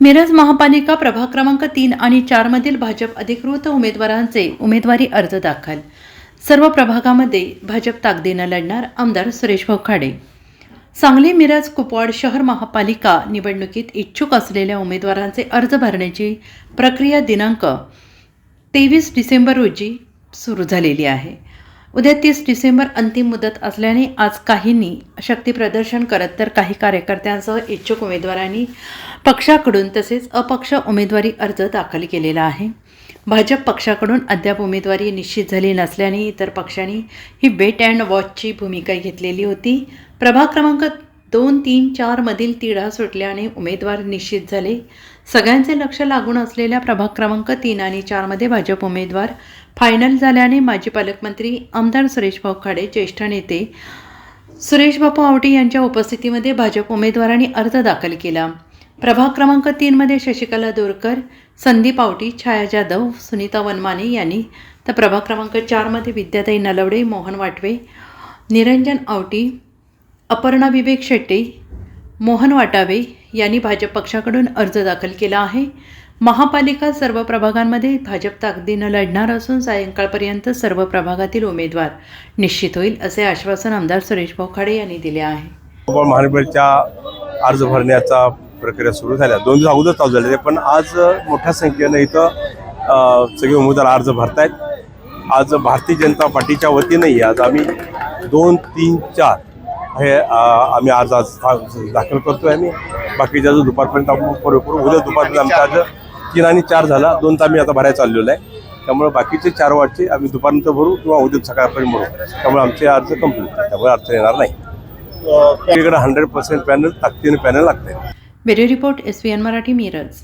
मिरज महापालिका प्रभाग क्रमांक 3 आणि 4 मधील भाजप अधिकृत उमेदवारांचे उमेदवारी अर्ज दाखल। सर्व प्रभागामध्ये भाजप ताकदीने लढणार आमदार सुरेश भाऊ खाडे। सांगली मिरज कुपवाड शहर महापालिका निवडणुकीत इच्छुक असलेल्या उमेदवारांचे अर्ज भरण्याची प्रक्रिया दिनांक 23 डिसेंबर रोजी सुरू झालेली आहे। उद्या 30 डिसेंबर अंतिम मुदत असल्याने आज काहींनी शक्ती प्रदर्शन करत तर काही कार्यकर्त्यांसह इच्छुक उमेदवारांनी पक्षाकडून तसेच अपक्ष उमेदवारी अर्ज दाखल केलेला आहे। भाजप पक्षाकडून अद्याप उमेदवारी निश्चित झाली नसल्याने इतर पक्षांनी ही वेट अँड वॉचची भूमिका घेतलेली होती। प्रभाग क्रमांक 2, 3, 4 मधील तिढा सुटल्याने उमेदवार निश्चित झाले। सगळ्यांचे लक्ष लागून असलेल्या प्रभाग क्रमांक 3 आणि 4 मध्ये भाजप उमेदवार फायनल झाल्याने माजी पालकमंत्री आमदार सुरेश भाऊ खाडे, ज्येष्ठ नेते सुरेश बापू आवटी यांच्या उपस्थितीमध्ये भाजप उमेदवारांनी अर्ज दाखल केला। प्रभाग क्रमांक 3 मध्ये शशिकला दोरकर, संदीप आवटी, छाया जाधव, सुनीता वनमाने यांनी, तर प्रभाग क्रमांक 4 मध्ये विद्याताई नलवडे, मोहन वाटवे, निरंजन आवटी, अपर्णा विवेक शेट्टी, मोहन वाटावे यांनी भाजप पक्षाकडून अर्ज दाखल केला आहे। महापालिका सर्व प्रभागांमध्ये भाजप ताकदीने लढणार असून सायंकाळपर्यंत सर्व प्रभागातील उमेदवार निश्चित होईल असे आश्वासन आमदार सुरेश भाऊ खाडे यांनी दिले आहे। महापालिकेच्या अर्ज भरण्याचा प्रक्रिया सुरू झाल्या 2 दिवस अगोदर चालू झाले, पण आज मोठ्या संख्येनं इथं सगळे उमेदवार अर्ज भरतायत। आज भारतीय जनता पार्टीच्या वतीने आज आम्ही 2, 3, 4 हे आम्ही आज दाखल करतोय। आम्ही बाकीच्या जो दुपारपर्यंत आपण करू, उद्या दुपारपर्यंत आमचा आज 3 आणि 4 झाला, 2 तर आम्ही आता भरायला चाललेलो आहे। त्यामुळे बाकीचे 4 वाटचे आम्ही दुपारनंतर भरू किंवा उद्या सकाळपर्यंत भरू। त्यामुळे आमचे अर्ज कंप्लीट आहे, त्यामुळे अर्ज येणार नाही। इकडे 100% पॅनल ताकदीने पॅनल लागते। Bureau report SVN Marathi Miraj.